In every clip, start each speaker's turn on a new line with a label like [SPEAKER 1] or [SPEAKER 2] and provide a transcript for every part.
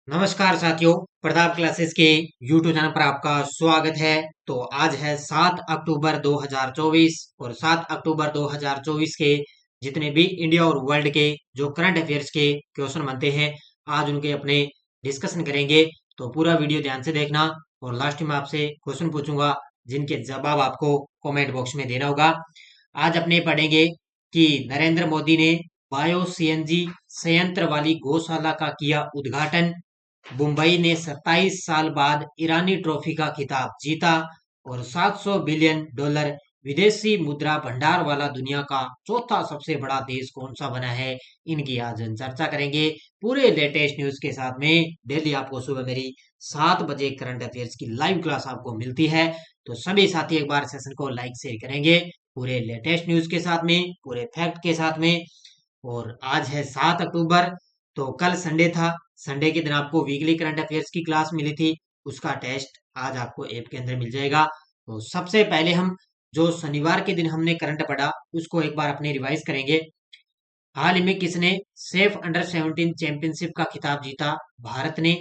[SPEAKER 1] नमस्कार साथियों, प्रताप क्लासेस के YouTube चैनल पर आपका स्वागत है। तो आज है 7 अक्टूबर 2024 और 7 अक्टूबर 2024 के जितने भी इंडिया और वर्ल्ड के जो करंट अफेयर्स के क्वेश्चन बनते हैं, आज उनके अपने डिस्कशन करेंगे। तो पूरा वीडियो ध्यान से देखना और लास्ट में आपसे क्वेश्चन पूछूंगा जिनके जवाब आपको कमेंट बॉक्स में देना होगा। आज अपने पढ़ेंगे कि नरेंद्र मोदी ने बायो सीएनजी संयंत्र वाली गौशाला का किया उद्घाटन। मुंबई ने 27 साल बाद ईरानी ट्रॉफी का खिताब जीता और 700 बिलियन डॉलर विदेशी मुद्रा भंडार वाला दुनिया का चौथा सबसे बड़ा देश कौन सा बना है, इनकी आज हम चर्चा करेंगे पूरे लेटेस्ट न्यूज के साथ में। डेली आपको सुबह मेरी 7 बजे करंट अफेयर्स की लाइव क्लास आपको मिलती है। तो सभी साथी एक बार सेशन को लाइक शेयर करेंगे पूरे लेटेस्ट न्यूज के साथ में, पूरे फैक्ट के साथ में। और आज है 7 अक्टूबर, तो कल संडे था। संडे के दिन आपको वीकली करंट अफेयर्स की क्लास मिली थी, उसका टेस्ट आज आपको ऐप के अंदर मिल जाएगा। तो सबसे पहले हम जो शनिवार के दिन हमने करंट पढ़ा उसको एक बार अपने रिवाइज करेंगे। हाल ही में किसने सेफ अंडर 17 चैंपियनशिप का खिताब जीता? भारत ने।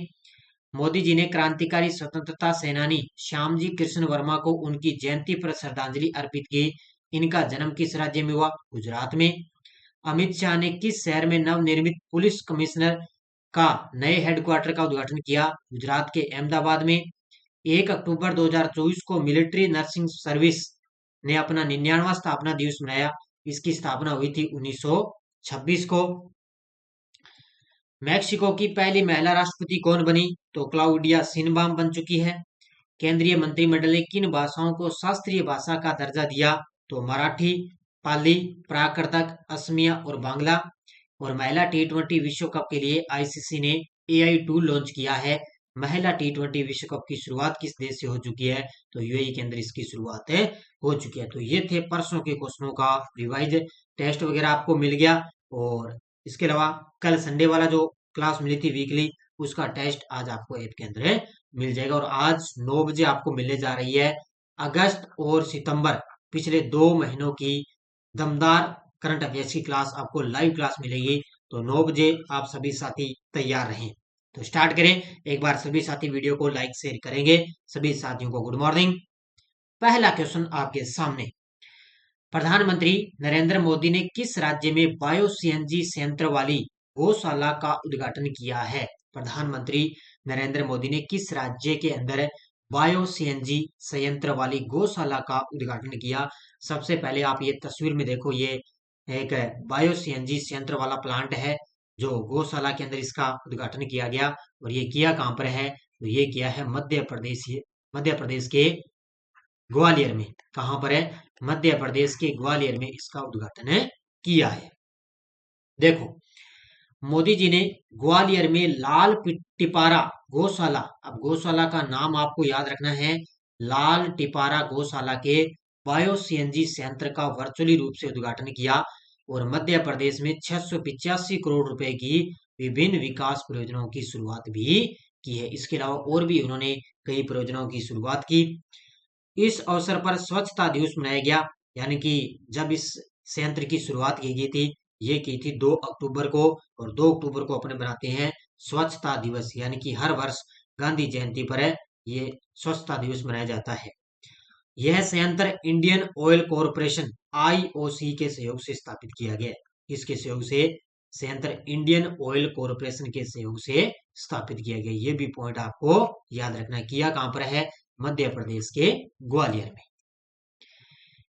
[SPEAKER 1] मोदी जी ने क्रांतिकारी स्वतंत्रता सेनानी श्यामजी कृष्ण वर्मा को उनकी जयंती पर श्रद्धांजलि अर्पित की। इनका जन्म किस राज्य में हुआ? गुजरात में। अमित शाह ने किस शहर में नवनिर्मित पुलिस कमिश्नर का नए हेडक्वार्टर का उद्घाटन किया? गुजरात के अहमदाबाद में। 1 अक्टूबर 2024 को मिलिट्री नर्सिंग सर्विस ने अपना 99वां स्थापना दिवस मनाया। इसकी स्थापना हुई थी 1926 को। मैक्सिको की पहली महिला राष्ट्रपति कौन बनी? तो क्लाउडिया सिनबाम बन चुकी है। केंद्रीय मंत्रिमंडल ने किन भाषाओं को शास्त्रीय भाषा का दर्जा दिया? तो मराठी, पाली, प्राकृतक, असमिया और बांग्ला। और महिला टी20 विश्व कप के लिए आईसीसी ने एआई टूल लॉन्च किया है। महिला टी20 विश्व कप की शुरुआत किस देश से हो चुकी है? तो यूएई के अंदर इसकी शुरुआत हो चुकी है। तो ये थे परसों के क्वेश्चनों का रिवाइज। टेस्ट वगैरह आपको मिल गया। और इसके अलावा कल संडे वाला जो क्लास मिली थी वीकली, उसका टेस्ट आज आपको ऐप के अंदर मिल जाएगा। और आज 9 बजे आपको मिलने जा रही है अगस्त और सितंबर पिछले 2 महीनों की दमदार करंट अफेयर्स की क्लास, आपको लाइव क्लास मिलेगी। तो 9 बजे आप सभी साथी तैयार रहें। तो स्टार्ट करें। एक बार सभी साथी वीडियो को लाइक शेयर करेंगे। सभी साथियों को गुड मॉर्निंग। पहला क्वेश्चन आपके सामने। प्रधानमंत्री नरेंद्र मोदी ने किस राज्य में बायो सीएनजी संयंत्र वाली गौशाला का उद्घाटन किया है? प्रधानमंत्री नरेंद्र मोदी ने किस राज्य के अंदर बायो सीएनजी संयंत्र वाली गौशाला का उद्घाटन किया? सबसे पहले आप ये तस्वीर में देखो, ये एक बायो सीएनजी संयंत्र वाला प्लांट है जो गौशाला के अंदर इसका उद्घाटन किया गया। और ये किया कहाँ पर है? तो ये किया है मध्य प्रदेश के ग्वालियर में। कहाँ पर है? मध्य प्रदेश के ग्वालियर में इसका उद्घाटन किया है। देखो, मोदी जी ने ग्वालियर में लाल टिपारा गौशाला, अब गौशाला का नाम आपको याद रखना है, लाल टिपारा गौशाला के बायो सीएनजी संयंत्र का वर्चुअली रूप से उद्घाटन किया। और मध्य प्रदेश में 685 करोड़ रुपए की विभिन्न विकास परियोजनाओं की शुरुआत भी की है। इसके अलावा और भी उन्होंने कई परियोजनाओं की शुरुआत की। इस अवसर पर स्वच्छता दिवस मनाया गया, यानी कि जब इस संयंत्र की शुरुआत की गई थी, ये की थी 2 अक्टूबर को। और 2 अक्टूबर को अपने बनाते हैं स्वच्छता दिवस, यानी कि हर वर्ष गांधी जयंती पर ये स्वच्छता दिवस मनाया जाता है। यह संयंत्र इंडियन ऑयल कॉरपोरेशन आईओसी के सहयोग से स्थापित किया गया है। इसके सहयोग से संयंत्र इंडियन ऑयल कॉरपोरेशन के सहयोग से स्थापित किया गया। ये भी पॉइंट आपको याद रखना है। किया कहां पर है? मध्य प्रदेश के ग्वालियर में।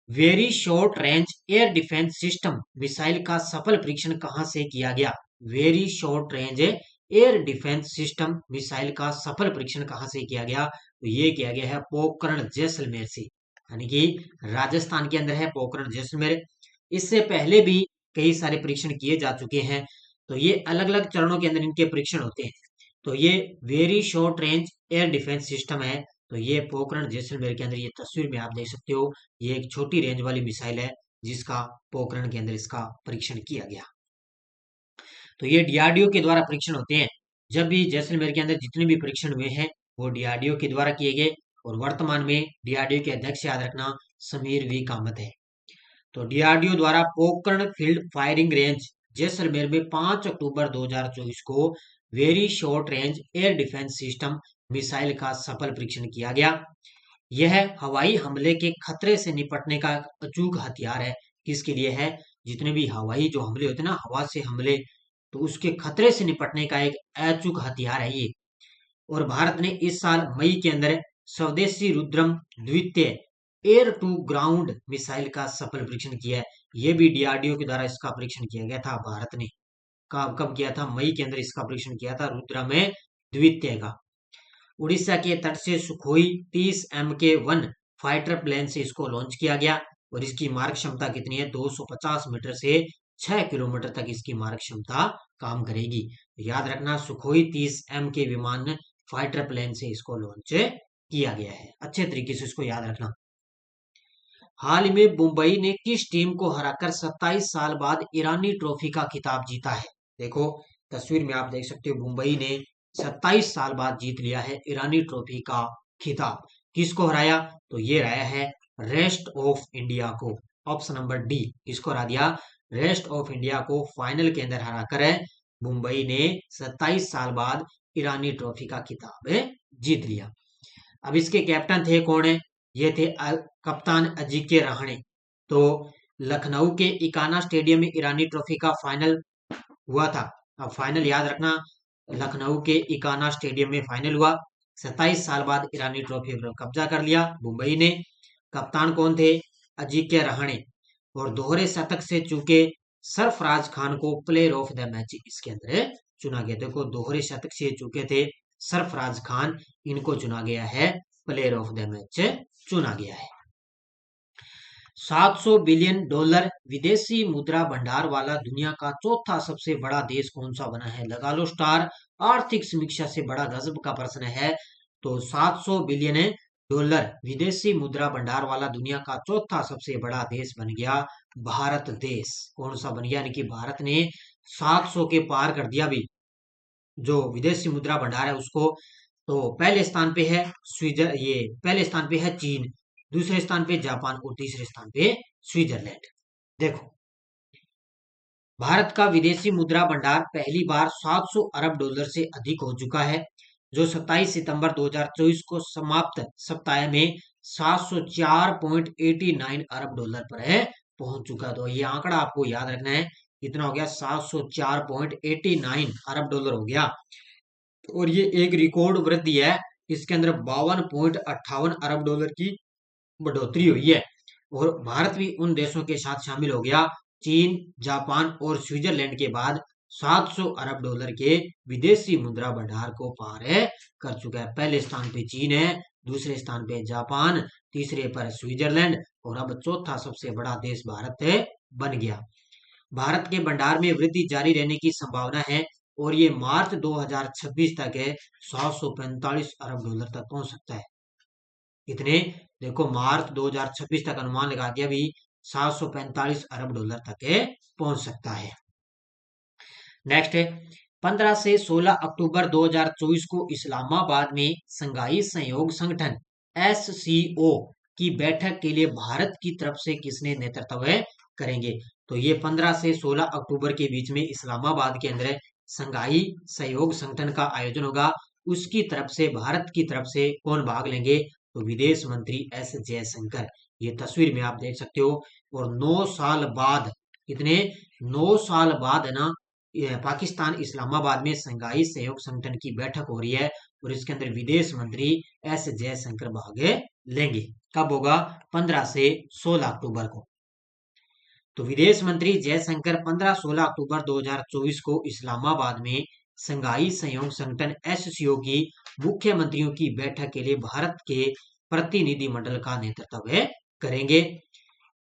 [SPEAKER 1] Very short range air defence system missile का सफल परीक्षण कहां से किया गया? Very short range air defence system missile का सफल परीक्षण कहां से किया गया? तो ये किया गया है पोखरण जैसलमेर से, यानी कि राजस्थान के अंदर है पोखरण जैसलमेर। इससे पहले भी कई सारे परीक्षण किए जा चुके हैं। तो ये अलग अलग चरणों के अंदर इनके परीक्षण होते हैं। तो ये very short range air defence system है। तो ये पोखरण जैसलमेर के अंदर, ये तस्वीर में आप देख सकते हो, ये एक छोटी रेंज वाली मिसाइल है जिसका पोखरण के अंदर इसका परीक्षण किया गया। तो ये डीआरडीओ के द्वारा परीक्षण होते हैं। जब भी जैसलमेर के अंदर जितने भी परीक्षण हुए हैं वो डीआरडीओ के द्वारा किए गए। और वर्तमान में डीआरडीओ के अध्यक्ष याद रखना समीर वी कामत है। तो डीआरडीओ द्वारा Pokhran field firing range Jaisalmer में 5 अक्टूबर 2024 को very short range air defence system missile का सफल परीक्षण किया गया। यह हवाई हमले के खतरे से निपटने का अचूक हथियार है। किसके लिए है? जितने भी हवाई जो हमले होते हैं ना, हवा से हमले, तो उसके खतरे से निपटने का एक अचूक हथियार है ये। और भारत ने इस साल मई के अंदर स्वदेशी रुद्रम द्वितीय एयर टू ग्राउंड मिसाइल का सफल परीक्षण किया है। यह भी डीआरडीओ के द्वारा इसका परीक्षण किया गया था। भारत ने कब किया था? मई के अंदर इसका परीक्षण किया था, रुद्रम द्वितीय का। उड़ीसा के तट से सुखोई 30 MK-1 फाइटर प्लेन से इसको लॉन्च किया गया और इसकी मारक क्षमता कितनी है? 250 मीटर से 6 किलोमीटर तक इसकी मारक क्षमता काम करेगी। याद रखना, सुखोई 30 MK विमान फाइटर प्लेन से इसको लॉन्च किया गया है। अच्छे तरीके से इसको याद रखना। हाल ही में मुंबई ने किस टीम को हराकर 27 साल बाद ईरानी ट्रॉफी का खिताब जीता है? देखो तस्वीर में आप देख सकते हो, मुंबई ने 27 साल बाद जीत लिया है ईरानी ट्रॉफी का खिताब। किसको हराया? तो ये रहा है रेस्ट ऑफ इंडिया को। ऑप्शन नंबर डी, किसको हरा दिया? रेस्ट ऑफ इंडिया को फाइनल के अंदर हराकर मुंबई ने 27 साल बाद ईरानी ट्रॉफी का खिताब जीत लिया। अब इसके कैप्टन थे कौन है? ये थे कप्तान अजिंक्य रहाणे। तो लखनऊ के इकाना स्टेडियम में ईरानी ट्रॉफी का फाइनल हुआ था। अब फाइनल याद रखना, लखनऊ के इकाना स्टेडियम में फाइनल हुआ। 27 साल बाद ईरानी ट्रॉफी पर कब्जा कर लिया मुंबई ने। कप्तान कौन थे? अजिंक्य रहाणे। और दोहरे शतक से चूके सरफराज खान को प्लेयर ऑफ द मैच इसके अंदर चुना गया। देखो दोहरे शतक से चूके थे सरफराज खान, इनको चुना गया है प्लेयर ऑफ द मैच चुना गया है। $700 बिलियन विदेशी मुद्रा भंडार वाला दुनिया का चौथा सबसे बड़ा देश कौन सा बना है? लगा लो स्टार। आर्थिक समीक्षा से बड़ा गजब का प्रश्न है। तो $700 बिलियन विदेशी मुद्रा भंडार वाला दुनिया का चौथा सबसे बड़ा देश बन गया भारत देश। कौन सा बन गया? यानी कि भारत ने 700 के पार कर दिया भी जो विदेशी मुद्रा भंडार है उसको। तो पहले स्थान पे है पहले स्थान पे है चीन, दूसरे स्थान पे जापान और तीसरे स्थान पे स्विट्जरलैंड। देखो भारत का विदेशी मुद्रा भंडार पहली बार $700 अरब से अधिक हो चुका है, जो 27 सितंबर 2024 को समाप्त सप्ताह में $704.89 अरब पर है पहुंच चुका। तो ये आंकड़ा आपको याद रखना है, कितना हो गया? $704.89 अरब हो गया। और ये एक रिकॉर्ड वृद्धि है। इसके अंदर $52.58 अरब की बढ़ोतरी हुई है। और भारत भी उन देशों के साथ शामिल हो गया, चीन, जापान और स्विट्जरलैंड के बाद $700 अरब के विदेशी मुद्रा भंडार को पार कर चुका है। पहले स्थान पे चीन है, दूसरे स्थान पे जापान, तीसरे पर स्विट्जरलैंड और अब चौथा सबसे बड़ा देश भारत बन गया। भारत के भंडार में वृद्धि जारी रहने की संभावना है और ये मार्च 2026 तक है $745 अरब तक पहुंच सकता है। इतने देखो मार्च 2026 तक अनुमान लगा दिया भी $745 अरब तक पहुंच सकता है। नेक्स्ट है 15 से 16 अक्टूबर 2024 को इस्लामाबाद में संघाई सहयोग संगठन SCO की बैठक के लिए भारत की तरफ से किसने नेतृत्व करेंगे? तो ये 15 से 16 अक्टूबर के बीच में इस्लामाबाद के अंदर संघाई सहयोग संगठन का आयोजन होगा। उसकी तरफ से, भारत की तरफ से कौन भाग लेंगे? तो विदेश मंत्री एस जयशंकर। ये तस्वीर में आप देख सकते हो। और 9 साल बाद, कितने 9 साल बाद है ना, पाकिस्तान इस्लामाबाद में संघाई सहयोग संगठन की बैठक हो रही है और इसके अंदर विदेश मंत्री एस जयशंकर भाग लेंगे। कब होगा? 15 से 16 अक्टूबर को। तो विदेश मंत्री जयशंकर 15-16 अक्टूबर 2024 को इस्लामाबाद में संघाई सहयोग संगठन SCO की मुख्यमंत्रियों की बैठक के लिए भारत के प्रतिनिधिमंडल का नेतृत्व करेंगे।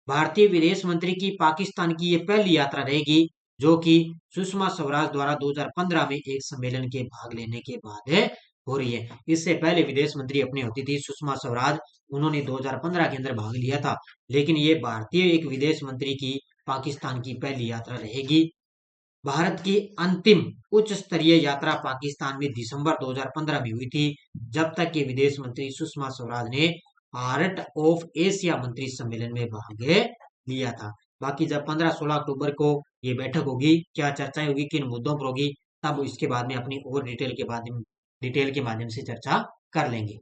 [SPEAKER 1] भारतीय विदेश मंत्री की पाकिस्तान की ये पहली यात्रा रहेगी, जो कि सुषमा स्वराज द्वारा 2015 में एक सम्मेलन के भाग लेने के बाद हो रही है। इससे पहले विदेश मंत्री अपनी होती थी सुषमा स्वराज, उन्होंने 2015 के अंदर भाग लिया था। लेकिन ये भारतीय एक विदेश मंत्री की पाकिस्तान की पहली यात्रा रहेगी। भारत की अंतिम उच्च स्तरीय यात्रा पाकिस्तान में दिसंबर 2015 में हुई थी, जब तक कि विदेश मंत्री सुषमा स्वराज ने हार्ट ऑफ एशिया मंत्री सम्मेलन में भाग लिया था। बाकी जब 15-16 अक्टूबर को ये बैठक होगी, क्या चर्चाएं होगी, किन मुद्दों पर होगी, तब इसके बाद में अपनी और डिटेल के माध्यम से चर्चा कर लेंगे।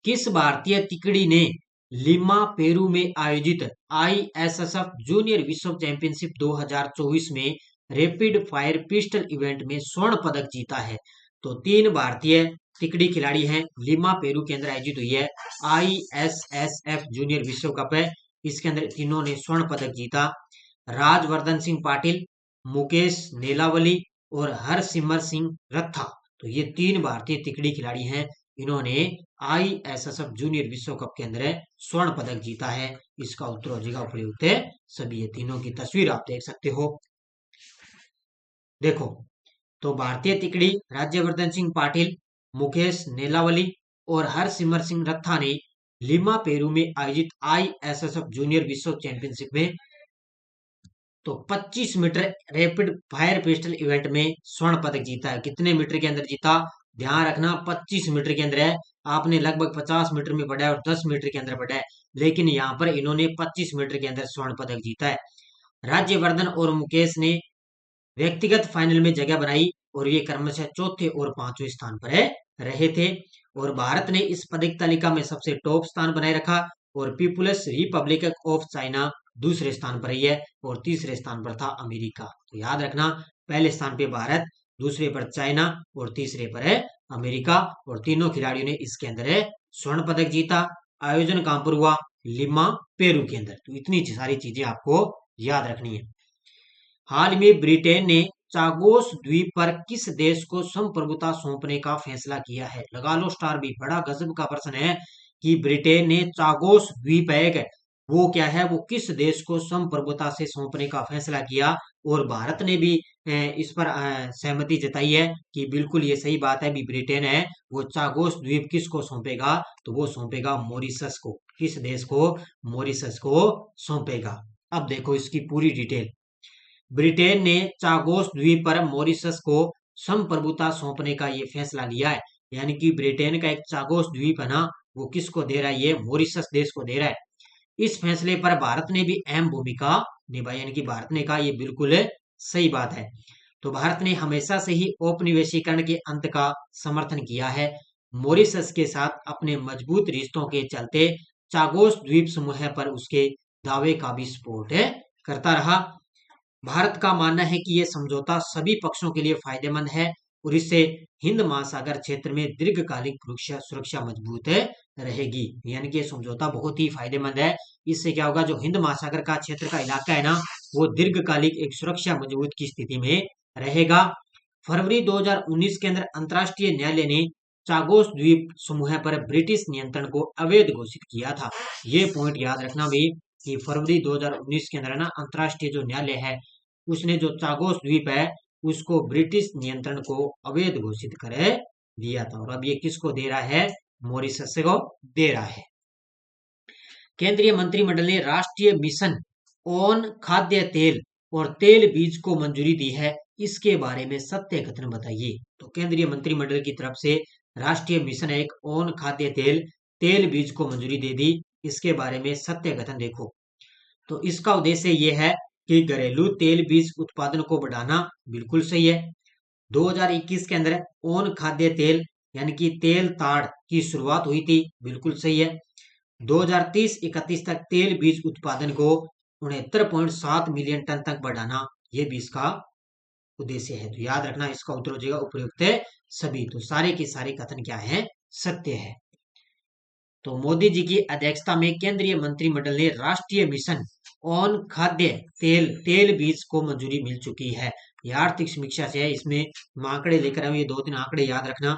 [SPEAKER 1] किस भारतीय तिकड़ी ने लिमा पेरू में आयोजित आईएसएसएफ जूनियर विश्व चैंपियनशिप 2024 में रैपिड फायर पिस्टल इवेंट में स्वर्ण पदक जीता है? तो 3 भारतीय तिकड़ी खिलाड़ी हैं। लिमा पेरू के अंदर आयोजित हुई है आईएसएसएफ जूनियर विश्व कप है, इसके अंदर तीनों ने स्वर्ण पदक जीता। राजवर्धन सिंह पाटिल, मुकेश नेलावली और हरसिमर सिंह रत्था, तो ये 3 भारतीय तिकड़ी खिलाड़ी हैं। इन्होंने आईएसएसएफ जूनियर विश्व कप के अंदर स्वर्ण पदक जीता है। इसका उत्तर हो जाएगा उपयुक्त है सभी। ये तीनों की तस्वीर आप देख सकते हो। देखो, तो भारतीय तिकड़ी राज्यवर्धन सिंह पाटिल, मुकेश नेलावली और हरसिमर सिंह रत्था ने लिमा पेरू में आयोजित आईएसएसएफ जूनियर विश्व चैंपियनशिप में तो 25 metre rapid fire pistol event में स्वर्ण पदक जीता है। कितने मीटर के अंदर जीता? ध्यान रखना, 25 मीटर के अंदर है। आपने लगभग 50 मीटर में पढ़ा है और 10 मीटर के अंदर पढ़ा है, लेकिन यहाँ पर इन्होंने 25 मीटर के अंदर स्वर्ण पदक जीता है। राज्यवर्धन और मुकेश ने व्यक्तिगत फाइनल में जगह बनाई और ये क्रमशः चौथे और पांचवें स्थान पर रहे थे। और भारत ने इस पदक तालिका में सबसे टॉप स्थान बनाए रखा और पीपुल्स रिपब्लिक ऑफ चाइना दूसरे स्थान पर रही है और तीसरे स्थान पर था अमेरिका। तो याद रखना, पहले स्थान पे भारत, दूसरे पर चाइना और तीसरे पर है अमेरिका। और तीनों खिलाड़ियों ने इसके अंदर स्वर्ण पदक जीता। आयोजन कहां पर हुआ? लिमा पेरू के अंदर। तो इतनी सारी चीजें आपको याद रखनी है। हाल में ब्रिटेन ने चागोस द्वीप पर किस देश को संप्रभुता सौंपने का फैसला किया है? लगा लो स्टार भी, बड़ा गजब का प्रश्न है कि ब्रिटेन ने चागोस द्वीप है वो क्या है, वो किस देश को संप्रभुता से सौंपने का फैसला किया। और भारत ने भी इस पर सहमति जताई है कि बिल्कुल ये सही बात है भी, ब्रिटेन है वो चागोस द्वीप किसको सौंपेगा? तो वो सौंपेगा मॉरिशस को। किस देश को? मॉरिशस को सौंपेगा। अब देखो इसकी पूरी डिटेल। ब्रिटेन ने चागोस द्वीप पर मॉरिशस को संप्रभुता सौंपने का ये फैसला लिया है। यानी कि ब्रिटेन का एक चागोस द्वीप है ना, वो किसको दे रहा है? ये मॉरिशस देश को दे रहा है। इस फैसले पर भारत ने भी अहम भूमिका निभाई, यानी कि भारत ने कहा ये बिल्कुल सही बात है। तो भारत ने हमेशा से ही औपनिवेशीकरण के अंत का समर्थन किया है। मॉरिशस के साथ अपने मजबूत रिश्तों के चलते चागोस द्वीप समूह पर उसके दावे का भी सपोर्ट करता रहा। भारत का मानना है कि यह समझौता सभी पक्षों के लिए फायदेमंद है और इससे हिंद महासागर क्षेत्र में दीर्घकालिक सुरक्षा मजबूत रहेगी। यानी कि यह समझौता बहुत ही फायदेमंद है। इससे क्या होगा, जो हिंद महासागर का क्षेत्र का इलाका है ना, वो दीर्घकालिक एक सुरक्षा मजबूत की स्थिति में रहेगा। फरवरी 2019 के अंदर अंतर्राष्ट्रीय न्यायालय ने चागोस द्वीप समूह पर ब्रिटिश नियंत्रण को अवैध घोषित किया था। ये पॉइंट याद रखना भी कि फरवरी 2019 के अंदर ना अंतर्राष्ट्रीय जो न्यायालय है उसने जो चागोस द्वीप है उसको ब्रिटिश नियंत्रण को अवैध घोषित कर दिया था। और अब ये किसको दे रहा है? मॉरिशस को दे रहा है। केंद्रीय मंत्रिमंडल ने राष्ट्रीय मिशन ऑन खाद्य तेल और तेल बीज को मंजूरी दी है। इसके बारे में सत्य कथन बताइए। तो केंद्रीय मंत्रिमंडल की तरफ से राष्ट्रीय मिशन एक ऑन खाद्य तेल बीज को मंजूरी दे दी। इसके बारे में सत्य कथन देखो। तो इसका उद्देश्य यह है कि घरेलू तेल बीज उत्पादन को बढ़ाना, बिल्कुल सही है। 2021 के अंदर ओन खाद्य तेल यानी कि तेल ताड़ की शुरुआत हुई थी, बिल्कुल सही है। 2030-31 तक तेल बीज उत्पादन को 69.7 मिलियन टन तक बढ़ाना, यह भी इसका उद्देश्य है। तो याद रखना, इसका उत्तर हो जाएगा उपयुक्त है सभी। तो सारे के सारे कथन क्या है? सत्य है। तो मोदी जी की अध्यक्षता में केंद्रीय मंत्रिमंडल ने राष्ट्रीय मिशन ऑन खाद्य तेल बीज को मंजूरी मिल चुकी है। ये आर्थिक समीक्षा से है, इसमें आंकड़े लेकर आए, ये 2-3 आंकड़े याद रखना।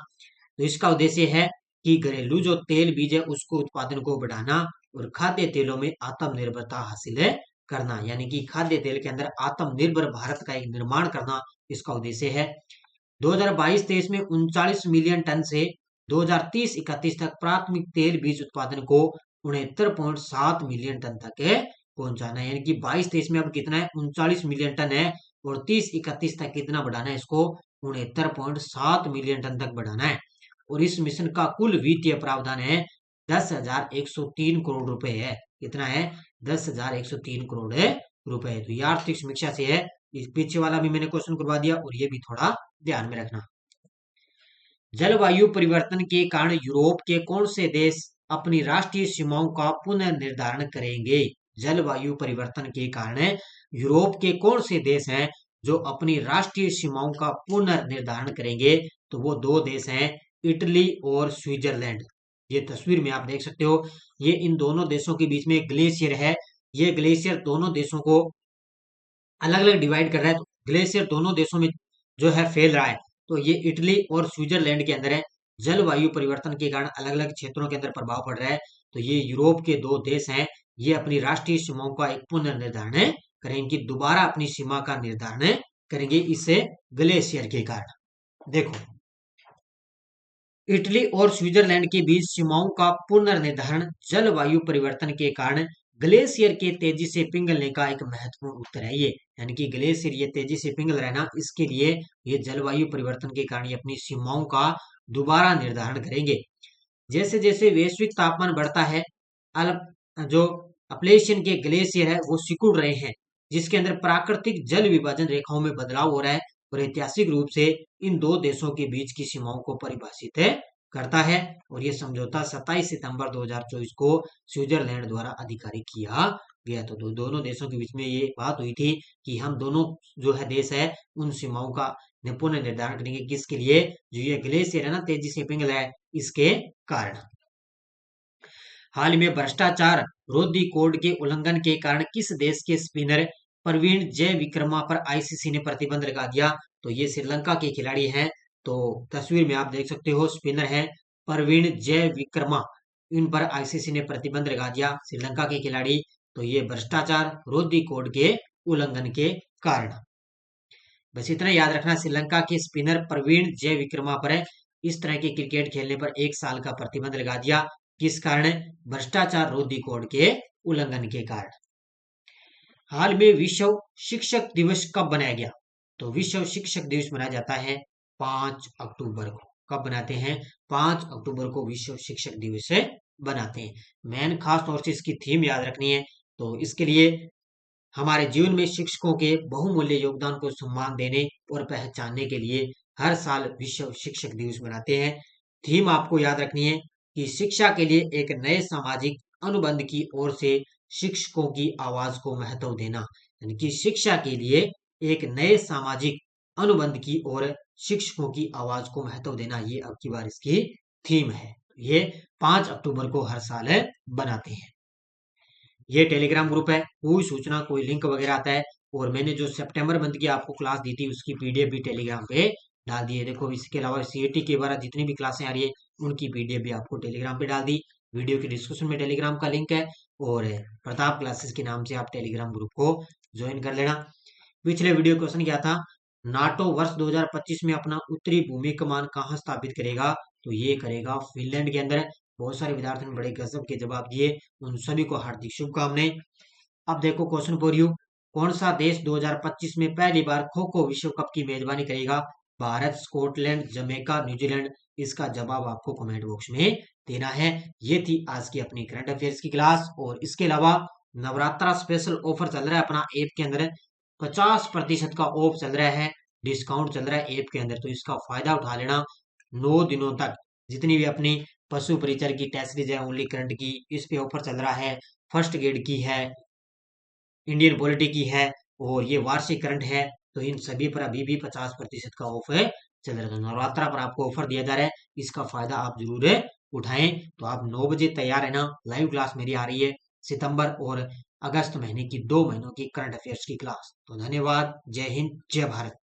[SPEAKER 1] तो इसका उद्देश्य है कि घरेलू जो तेल बीज है उसको उत्पादन को बढ़ाना और खाद्य तेलों में आत्मनिर्भरता हासिल करना, यानी कि खाद्य तेल के अंदर आत्मनिर्भर भारत का एक निर्माण करना इसका उद्देश्य है। 2022-23 में 39 मिलियन टन से 2030-31 तक प्राथमिक तेल बीज उत्पादन को 69.7 मिलियन टन तक पहुंचाना है। यानी कि 22-23 में अब कितना है? 39 मिलियन टन है और 30-31 तक कितना बढ़ाना है इसको? 69.7 मिलियन टन तक बढ़ाना है। और इस मिशन का कुल वित्तीय प्रावधान है 10,103 करोड़ रुपए है। कितना है? 10,103 करोड़ रुपए। तो ये आर्थिक समीक्षा से है। इस पीछे वाला भी मैंने क्वेश्चन करवा दिया और ये भी थोड़ा ध्यान में रखना। जलवायु परिवर्तन के कारण यूरोप के कौन से देश अपनी राष्ट्रीय सीमाओं का पुनर्निर्धारण करेंगे? जलवायु परिवर्तन के कारण यूरोप के कौन से देश हैं जो अपनी राष्ट्रीय सीमाओं का पुनर्निर्धारण करेंगे? तो वो दो देश हैं, इटली और स्विट्जरलैंड। ये तस्वीर में आप देख सकते हो, ये इन दोनों देशों के बीच में ग्लेशियर है। ये ग्लेशियर दोनों देशों को अलग अलग डिवाइड कर रहा है। तो ग्लेशियर दोनों देशों में जो है फैल रहा है। तो ये इटली और स्विट्जरलैंड के अंदर है। जलवायु परिवर्तन के कारण अलग अलग क्षेत्रों के अंदर प्रभाव पड़ रहा है। तो ये यूरोप के दो देश हैं, ये अपनी राष्ट्रीय सीमाओं का एक पुनर्निर्धारण करेंगे, दोबारा अपनी सीमा का निर्धारण करेंगे इससे ग्लेशियर के कारण। देखो, इटली और स्विट्जरलैंड के बीच सीमाओं का पुनर्निर्धारण जलवायु परिवर्तन के कारण ग्लेशियर के तेजी से पिघलने का एक महत्वपूर्ण उत्तर है। ये यानी कि ग्लेशियर ये तेजी से पिघल रहा है ना, इसके लिए ये जलवायु परिवर्तन के कारण ये अपनी सीमाओं का दोबारा निर्धारण करेंगे। जैसे जैसे वैश्विक तापमान बढ़ता है, जो अपलेशियन के ग्लेशियर है वो सिकुड़ रहे हैं, जिसके अंदर प्राकृतिक जल विभाजन रेखाओं में बदलाव हो रहा है और ऐतिहासिक रूप से इन दो देशों के बीच की सीमाओं को परिभाषित करता है। और ये समझौता 27 सितंबर 2024 को स्विट्जरलैंड द्वारा आधिकारिक किया गया। तो दोनों देशों के बीच में ये बात हुई थी कि हम दोनों जो है देश है उन सीमाओं का पुनर्निर्धारण करेंगे। किसके लिए? जो ये ग्लेशियर है ना तेजी से पिघल रहा है, इसके कारण। हाल में भ्रष्टाचार रोधी कोड के उल्लंघन के कारण किस देश के स्पिनर प्रवीण जयविक्रमा पर आईसीसी ने प्रतिबंध लगा दिया? तो ये श्रीलंका के खिलाड़ी हैं। तो तस्वीर में आप देख सकते हो, स्पिनर है प्रवीण जयविक्रमा, इन पर आईसीसी ने प्रतिबंध लगा दिया, श्रीलंका के खिलाड़ी। तो ये भ्रष्टाचार रोधी कोड के उल्लंघन के कारण। बस इतना याद रखना, श्रीलंका के स्पिनर प्रवीण जयविक्रमा पर इस तरह के क्रिकेट खेलने पर 1 साल का प्रतिबंध लगा दिया। किस कारण? भ्रष्टाचार रोधी कोड के उल्लंघन के कारण। हाल में विश्व शिक्षक दिवस कब मनाया गया? तो विश्व शिक्षक दिवस मनाया जाता है 5 अक्टूबर को। कब बनाते हैं? 5 अक्टूबर को विश्व शिक्षक दिवस बनाते हैं। मेन खास तौर से इसकी थीम याद रखनी है। तो इसके लिए हमारे जीवन में शिक्षकों के बहुमूल्य योगदान को सम्मान देने और पहचानने के लिए हर साल विश्व शिक्षक दिवस मनाते हैं। थीम आपको याद रखनी है कि शिक्षा के लिए एक नए सामाजिक अनुबंध की ओर से शिक्षकों की आवाज को महत्व देना। यानी कि शिक्षा के लिए एक नए सामाजिक अनुबंध की ओर शिक्षकों की आवाज को महत्व देना, ये अब की बार इसकी थीम है। ये 5 अक्टूबर को हर साल बनाते हैं। ये टेलीग्राम ग्रुप है, कोई सूचना कोई लिंक वगैरह आता है, और मैंने जो सितंबर मंथ की आपको क्लास दी थी उसकी पीडीएफ भी टेलीग्राम पे डाल दी है। देखो, इसके अलावा सीईटी के बारे जितनी भी क्लासें आ रही है उनकी पीडीएफ भी आपको टेलीग्राम पे डाल दी। वीडियो के डिस्क्रिप्शन में टेलीग्राम का लिंक है, और प्रताप क्लासेस के नाम से आप टेलीग्राम ग्रुप को ज्वाइन कर लेना। पिछले वीडियो क्वेश्चन क्या था? नाटो वर्ष 2025 में अपना उत्तरी भूमि कमान कहाँ स्थापित करेगा? तो ये करेगा फिनलैंड के अंदर। बहुत सारे विद्यार्थियों ने बड़े गजब के जवाब दिए, उन सभी को हार्दिक शुभकामनाएं। अब देखो क्वेश्चन फॉर यू, कौन सा देश 2025 में पहली बार खो खो विश्व कप की मेजबानी करेगा? Bharat, Scotland, Jamaica, New Zealand? इसका जवाब आपको कमेंट बॉक्स में देना है। ये थी आज की अपनी करंट अफेयर्स की क्लास। और इसके अलावा नवरात्रा स्पेशल ऑफर चल रहा है अपना ऐप के अंदर, 50% का ऑफ चल रहा है, डिस्काउंट चल रहा है ऐप के अंदर। तो इसका फायदा उठा लेना। 9 दिनों तक जितनी भी अपनी पशु परिचर की टेस्ट सीरीज है, ओनली करंट की, इस पे ऑफर चल रहा है। फर्स्ट ग्रेड की है, इंडियन पॉलिटी की है, और ये वार्षिक करंट है। तो इन सभी पर अभी भी 50% का ऑफ है चल रहा है। नवरात्रा पर आपको ऑफर दिया जा रहा है, इसका फायदा आप जरूर उठाएं। तो आप 9 बजे तैयार है ना, लाइव क्लास मेरी आ रही है सितंबर और अगस्त महीने की 2 महीनों की करंट अफेयर्स की क्लास। तो धन्यवाद, जय हिंद, जय भारत।